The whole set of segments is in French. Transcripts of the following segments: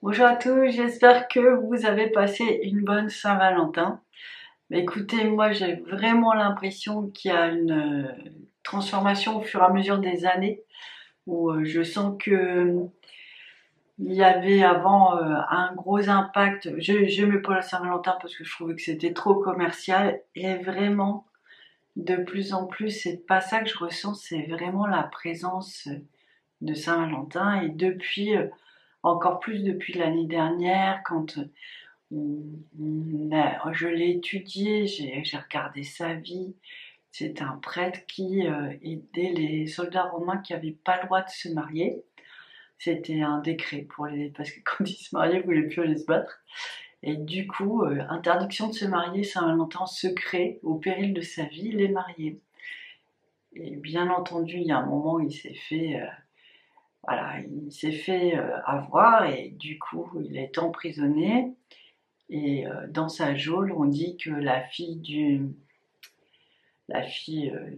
Bonjour à tous, j'espère que vous avez passé une bonne Saint-Valentin. Écoutez, moi j'ai vraiment l'impression qu'il y a une transformation au fur et à mesure des années, où je sens que il y avait avant un gros impact. Je mets pas la Saint-Valentin parce que je trouvais que c'était trop commercial, et vraiment de plus en plus c'est pas ça que je ressens, c'est vraiment la présence de Saint-Valentin. Et depuis encore plus depuis l'année dernière, quand je l'ai étudié, j'ai regardé sa vie. C'est un prêtre qui aidait les soldats romains qui n'avaient pas le droit de se marier. C'était un décret parce que quand ils se mariaient, ils ne voulaient plus aller se battre. Et du coup, interdiction de se marier Saint-Valentin secret, au péril de sa vie, les mariés. Et bien entendu, il y a un moment où il s'est fait, voilà, il s'est fait avoir, et du coup, il a été emprisonné. Et dans sa geôle, on dit que la fille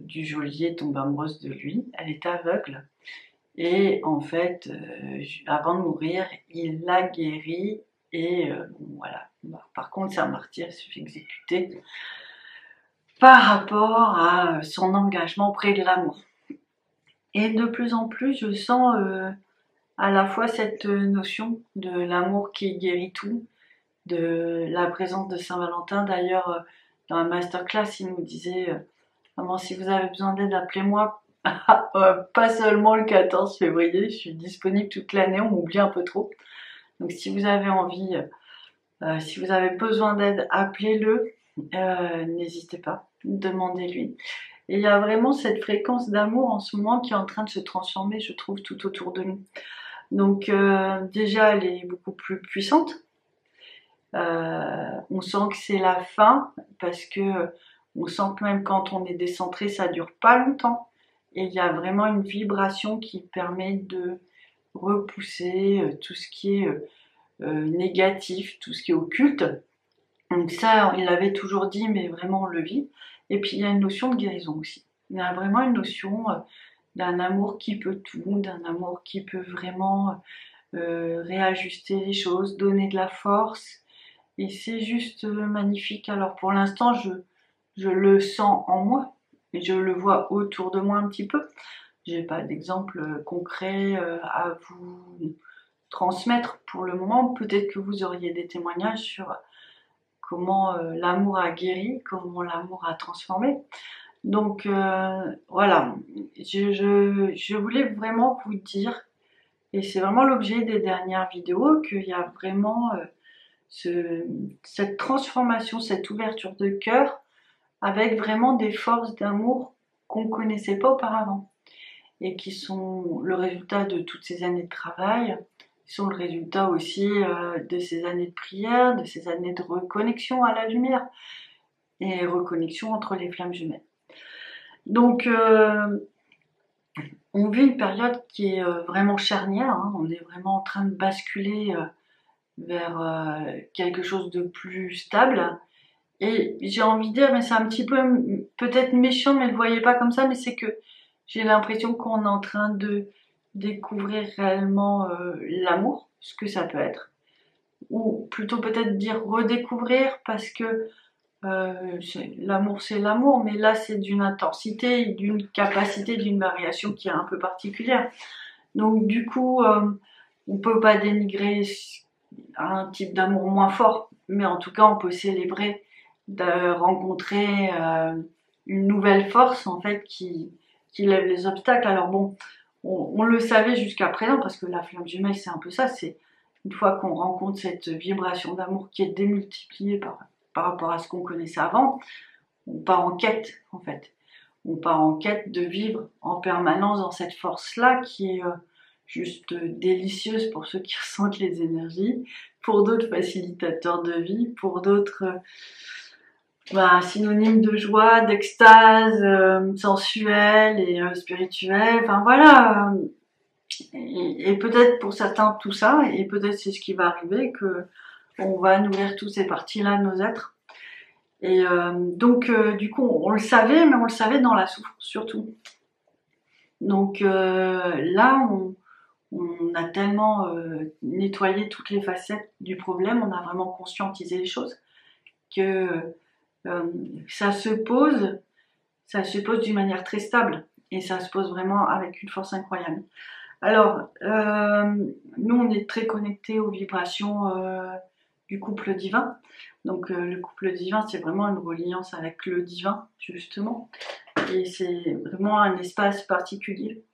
du geôlier tombe amoureuse de lui. Elle est aveugle. Et en fait, avant de mourir, il l'a guérie. Et bon, voilà. Par contre, c'est un martyr, il se fait exécuter par rapport à son engagement auprès de l'amour. Et de plus en plus, je sens à la fois cette notion de l'amour qui guérit tout, de la présence de Saint-Valentin. D'ailleurs, dans la masterclass, il nous disait vraiment, si vous avez besoin d'aide, appelez-moi. Pas seulement le 14 février, je suis disponible toute l'année, on m'oublie un peu trop. Donc si vous avez envie, si vous avez besoin d'aide, appelez-le, n'hésitez pas, demandez-lui. Et il y a vraiment cette fréquence d'amour en ce moment qui est en train de se transformer, je trouve, tout autour de nous. Donc déjà, elle est beaucoup plus puissante. On sent que c'est la fin, parce que on sent que même quand on est décentré, ça dure pas longtemps. Et il y a vraiment une vibration qui permet de repousser tout ce qui est négatif, tout ce qui est occulte. Donc ça, il l'avait toujours dit, mais vraiment on le vit. Et puis il y a une notion de guérison aussi. Il y a vraiment une notion d'un amour qui peut tout, d'un amour qui peut vraiment réajuster les choses, donner de la force. Et c'est juste magnifique. Alors pour l'instant, je le sens en moi, et je le vois autour de moi un petit peu. J'ai pas d'exemple concret à vous transmettre pour le moment. Peut-être que vous auriez des témoignages sur comment l'amour a guéri, comment l'amour a transformé. Donc voilà, je voulais vraiment vous dire, et c'est vraiment l'objet des dernières vidéos, qu'il y a vraiment cette transformation, cette ouverture de cœur, avec vraiment des forces d'amour qu'on ne connaissait pas auparavant, et qui sont le résultat de toutes ces années de travail, qui sont le résultat aussi de ces années de prière, de ces années de reconnexion à la lumière, et reconnexion entre les flammes jumelles. Donc on vit une période qui est vraiment charnière, hein. On est vraiment en train de basculer vers quelque chose de plus stable. Et j'ai envie de dire, mais c'est un petit peu peut-être méchant, mais ne le voyez pas comme ça, mais c'est que j'ai l'impression qu'on est en train de découvrir réellement l'amour, ce que ça peut être. Ou plutôt peut-être dire redécouvrir, parce que l'amour c'est l'amour, mais là c'est d'une intensité, d'une capacité, d'une variation qui est un peu particulière. Donc du coup, on peut pas dénigrer un type d'amour moins fort, mais en tout cas on peut célébrer de rencontrer une nouvelle force en fait qui lève les obstacles. Alors bon, on le savait jusqu'à présent, parce que la flamme jumelle c'est un peu ça, c'est une fois qu'on rencontre cette vibration d'amour qui est démultipliée par rapport à ce qu'on connaissait avant, on part en quête en fait. On part en quête de vivre en permanence dans cette force-là qui est juste délicieuse pour ceux qui ressentent les énergies, pour d'autres facilitateurs de vie, pour d'autres synonymes de joie, d'extase sensuelle et spirituelle. Enfin voilà. Et peut-être pour certains tout ça, et peut-être c'est ce qui va arriver, que on va nourrir toutes ces parties-là de nos êtres. Et donc du coup on le savait, mais on le savait dans la souffrance surtout. Donc là on a tellement nettoyé toutes les facettes du problème, on a vraiment conscientisé les choses, que ça se pose d'une manière très stable, et ça se pose vraiment avec une force incroyable. Alors, nous, on est très connectés aux vibrations du couple divin. Donc, le couple divin, c'est vraiment une reliance avec le divin, justement. Et c'est vraiment un espace particulier.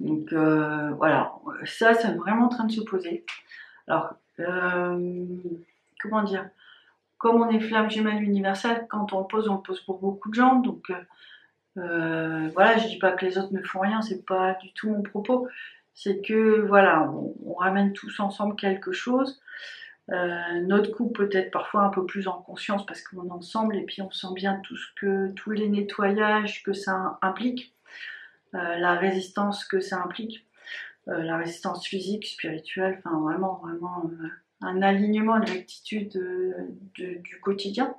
Donc, voilà, ça, c'est vraiment en train de se poser. Alors, comment dire? Comme on est flamme jumelle universelle, quand on le pose pour beaucoup de gens. Donc, voilà, je dis pas que les autres ne font rien, c'est pas du tout mon propos. C'est que voilà, on ramène tous ensemble quelque chose. Notre couple peut-être parfois un peu plus en conscience parce qu'on est ensemble et puis on sent bien tous les nettoyages que ça implique, la résistance que ça implique, la résistance physique, spirituelle, enfin vraiment un alignement, une rectitude du quotidien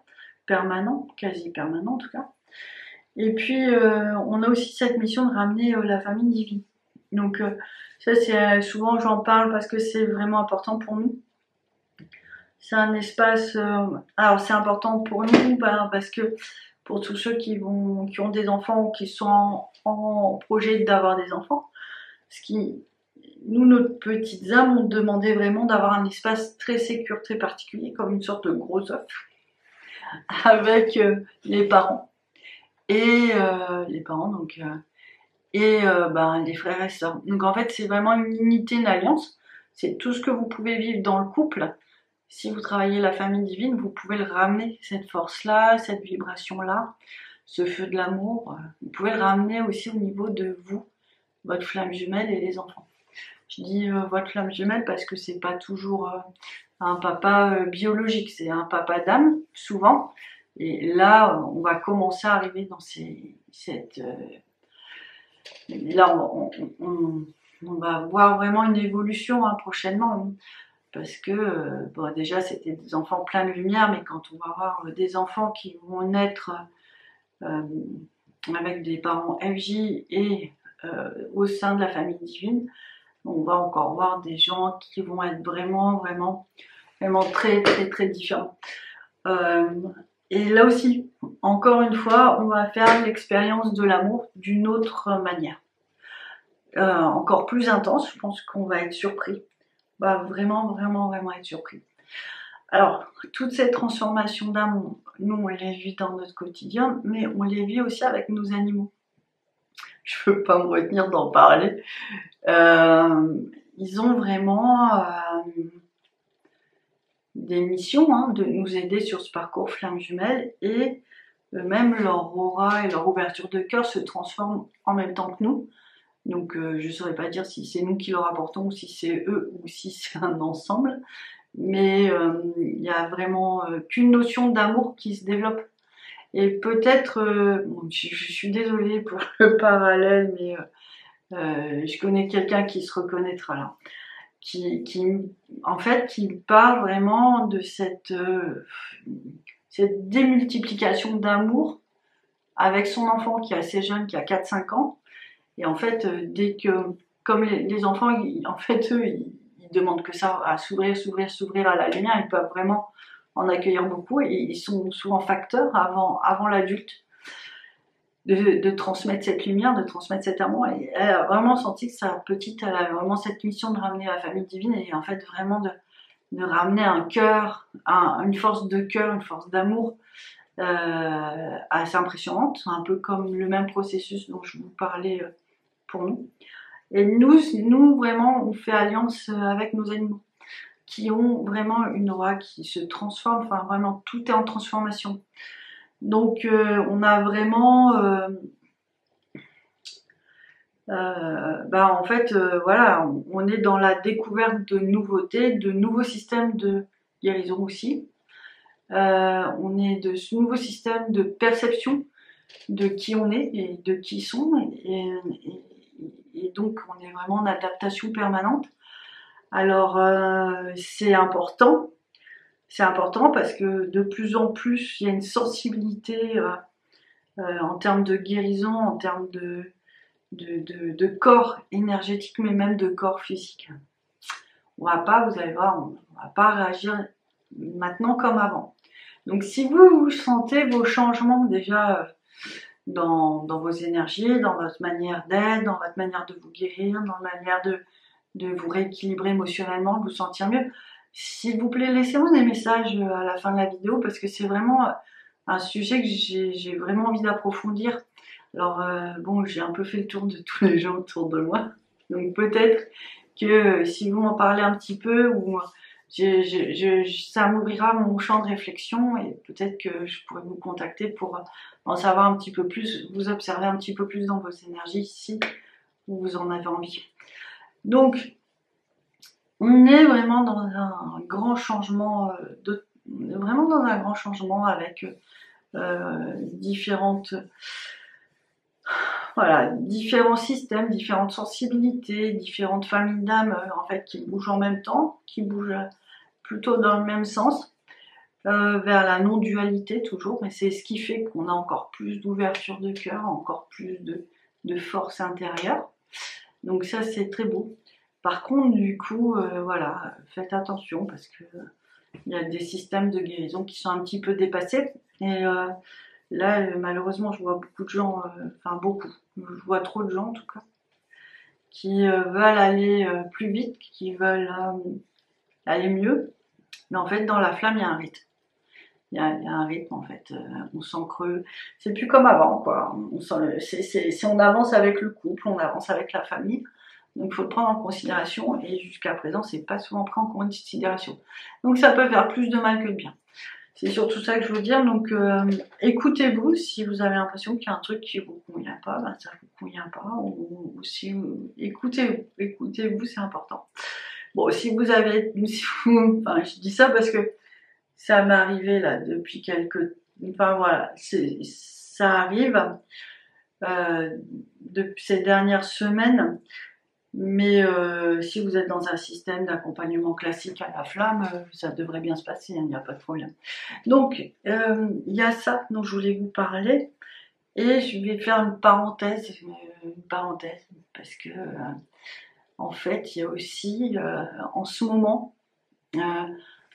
permanent, quasi permanent en tout cas. Et puis, on a aussi cette mission de ramener la famille divine. Donc, ça, c'est souvent j'en parle parce que c'est vraiment important pour nous. C'est un espace. Alors, c'est important pour nous parce que pour tous ceux qui ont des enfants ou qui sont en projet d'avoir des enfants, nous, nos petites âmes, ont demandé vraiment d'avoir un espace très sécure, très particulier, comme une sorte de gros œuf, avec les parents. Et les parents, donc, les frères et sœurs. Donc en fait, c'est vraiment une unité, une alliance. C'est tout ce que vous pouvez vivre dans le couple. Si vous travaillez la famille divine, vous pouvez le ramener, cette force-là, cette vibration-là, ce feu de l'amour. Vous pouvez le ramener aussi au niveau de vous, votre flamme jumelle et les enfants. Je dis votre flamme jumelle parce que c'est pas toujours un papa biologique, c'est un papa d'âme, souvent. Et là, on va commencer à arriver dans là, on va voir vraiment une évolution prochainement, parce que déjà c'était des enfants pleins de lumière, mais quand on va avoir des enfants qui vont naître avec des parents FJ et au sein de la famille divine, on va encore voir des gens qui vont être vraiment très très très différents. Et là aussi, encore une fois, on va faire l'expérience de l'amour d'une autre manière. Encore plus intense, je pense qu'on va être surpris. Vraiment être surpris. Alors, toute cette transformation d'âme, nous, on les vit dans notre quotidien, mais on les vit aussi avec nos animaux. Je ne peux pas me retenir d'en parler. Ils ont vraiment des missions de nous aider sur ce parcours flamme jumelle, et même leur aura et leur ouverture de cœur se transforment en même temps que nous. Donc je ne saurais pas dire si c'est nous qui leur apportons ou si c'est eux ou si c'est un ensemble, mais il n'y a vraiment qu'une notion d'amour qui se développe. Et peut-être, je suis désolée pour le parallèle, mais je connais quelqu'un qui se reconnaîtra là, qui parle vraiment de cette démultiplication d'amour avec son enfant qui est assez jeune, qui a 4-5 ans. Et en fait, comme les enfants, eux, ils demandent que ça, à s'ouvrir à la lumière, ils peuvent vraiment en accueillir beaucoup, et ils sont souvent facteurs avant l'adulte de transmettre cette lumière, de transmettre cet amour. Et elle a vraiment senti que sa petite, elle a vraiment cette mission de ramener la famille divine, et en fait vraiment de ramener un cœur, une force de cœur, une force d'amour assez impressionnante, un peu comme le même processus dont je vous parlais pour nous. Et nous vraiment, on fait alliance avec nos animaux, qui ont vraiment une aura qui se transforme, enfin vraiment tout est en transformation. Donc on a vraiment en fait voilà, on est dans la découverte de nouveautés, de nouveaux systèmes de guérison aussi. On est de ce nouveau système de perception de qui on est et de qui ils sont, et donc on est vraiment en adaptation permanente. Alors c'est important parce que de plus en plus il y a une sensibilité en termes de guérison, en termes de corps énergétique, mais même de corps physique. On va pas, vous allez voir, on va pas réagir maintenant comme avant. Donc si vous sentez vos changements déjà dans vos énergies, dans votre manière d'être, dans votre manière de vous guérir, dans la manière de vous rééquilibrer émotionnellement, de vous sentir mieux, s'il vous plaît, laissez-moi des messages à la fin de la vidéo parce que c'est vraiment un sujet que j'ai vraiment envie d'approfondir. Alors bon, j'ai un peu fait le tour de tous les gens autour de moi, donc peut-être que si vous m'en parlez un petit peu, ou ça m'ouvrira mon champ de réflexion et peut-être que je pourrais vous contacter pour en savoir un petit peu plus, vous observer un petit peu plus dans vos énergies si vous en avez envie. Donc, on est vraiment dans un grand changement, vraiment dans un grand changement avec différents systèmes, différentes sensibilités, différentes familles d'âmes en fait qui bougent en même temps, qui bougent plutôt dans le même sens, vers la non-dualité toujours, et c'est ce qui fait qu'on a encore plus d'ouverture de cœur, encore plus de force intérieure. Donc ça c'est très beau. Par contre du coup, voilà, faites attention parce que il y a des systèmes de guérison qui sont un petit peu dépassés, et là malheureusement je vois beaucoup de gens, enfin beaucoup, je vois trop de gens en tout cas, qui veulent aller plus vite, qui veulent aller mieux, mais en fait dans la flamme il y a un rythme. Il y a un rythme en fait, on sent creux, c'est plus comme avant quoi, si on avance avec le couple, on avance avec la famille, donc il faut le prendre en considération et jusqu'à présent c'est pas souvent pris en considération. Donc ça peut faire plus de mal que de bien. C'est surtout ça que je veux dire, donc écoutez-vous si vous avez l'impression qu'il y a un truc qui vous convient pas, ben ça vous convient pas, ou si écoutez-vous, c'est important. Bon, si vous, enfin je dis ça parce que ça m'est arrivé là depuis enfin voilà, ça arrive depuis ces dernières semaines, mais si vous êtes dans un système d'accompagnement classique à la flamme, ça devrait bien se passer, il n'y a pas de problème. Donc il y a ça dont je voulais vous parler, et je vais faire une parenthèse parce que en fait il y a aussi en ce moment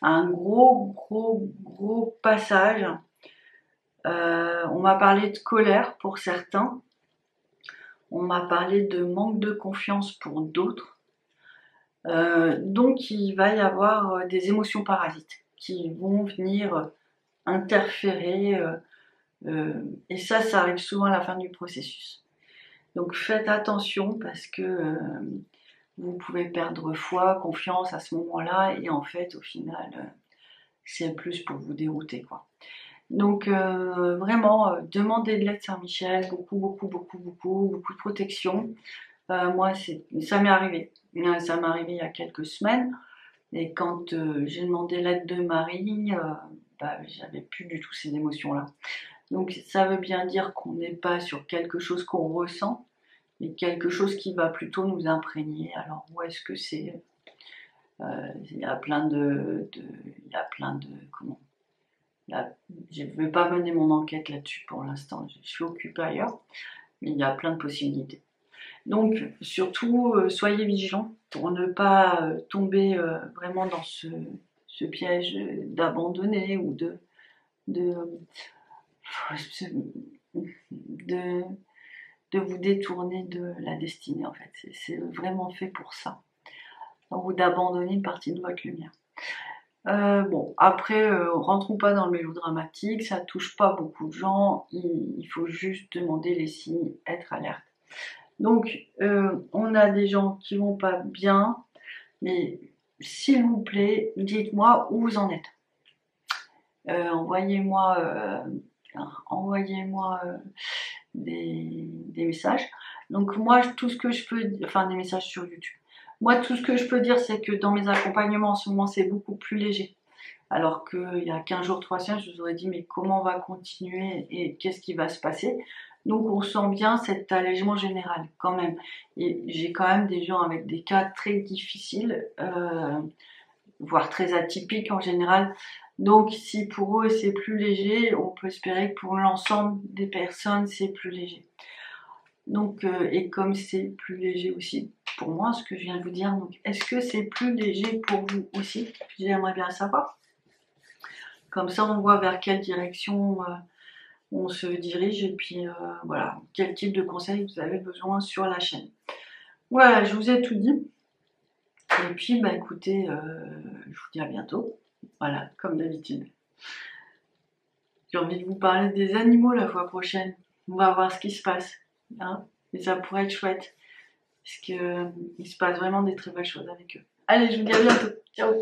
un gros passage. On m'a parlé de colère pour certains, on m'a parlé de manque de confiance pour d'autres. Donc il va y avoir des émotions parasites qui vont venir interférer, et ça arrive souvent à la fin du processus. Donc faites attention parce que vous pouvez perdre foi, confiance à ce moment-là, et en fait au final c'est plus pour vous dérouter quoi. Donc vraiment demandez de l'aide Saint-Michel, beaucoup de protection. Moi ça m'est arrivé. Ça m'est arrivé il y a quelques semaines, et quand j'ai demandé l'aide de Marie, j'avais plus du tout ces émotions-là. Donc ça veut bien dire qu'on n'est pas sur quelque chose qu'on ressent, mais quelque chose qui va plutôt nous imprégner. Alors où est-ce que c'est il y a plein de comment, là, je ne vais pas mener mon enquête là-dessus pour l'instant, je suis occupée ailleurs, mais il y a plein de possibilités. Donc surtout soyez vigilants pour ne pas tomber vraiment dans ce piège d'abandonner ou de vous détourner de la destinée en fait. C'est vraiment fait pour ça, ou d'abandonner une partie de votre lumière. Bon, après, rentrons pas dans le mélodramatique, ça touche pas beaucoup de gens, il faut juste demander les signes, être alerte. Donc, on a des gens qui vont pas bien, mais s'il vous plaît, dites-moi où vous en êtes. Envoyez-moi des messages. Donc moi, tout ce que je peux, enfin des messages sur YouTube. Moi, tout ce que je peux dire, c'est que dans mes accompagnements en ce moment, c'est beaucoup plus léger. Alors qu'il y a 15 jours, 3 semaines, je vous aurais dit mais comment on va continuer et qu'est-ce qui va se passer. Donc on sent bien cet allègement général quand même. Et j'ai quand même des gens avec des cas très difficiles, voire très atypiques en général. Donc si pour eux c'est plus léger, on peut espérer que pour l'ensemble des personnes c'est plus léger. Donc, et comme c'est plus léger aussi pour moi, ce que je viens de vous dire, donc est-ce que c'est plus léger pour vous aussi? J'aimerais bien savoir. Comme ça, on voit vers quelle direction on se dirige et puis voilà, quel type de conseils vous avez besoin sur la chaîne. Voilà, je vous ai tout dit. Et puis, bah écoutez, je vous dis à bientôt. Voilà, comme d'habitude. J'ai envie de vous parler des animaux la fois prochaine. On va voir ce qui se passe. Hein, et ça pourrait être chouette. Parce qu'il se passe vraiment des très belles choses avec eux. Allez, je vous dis à bientôt. Ciao!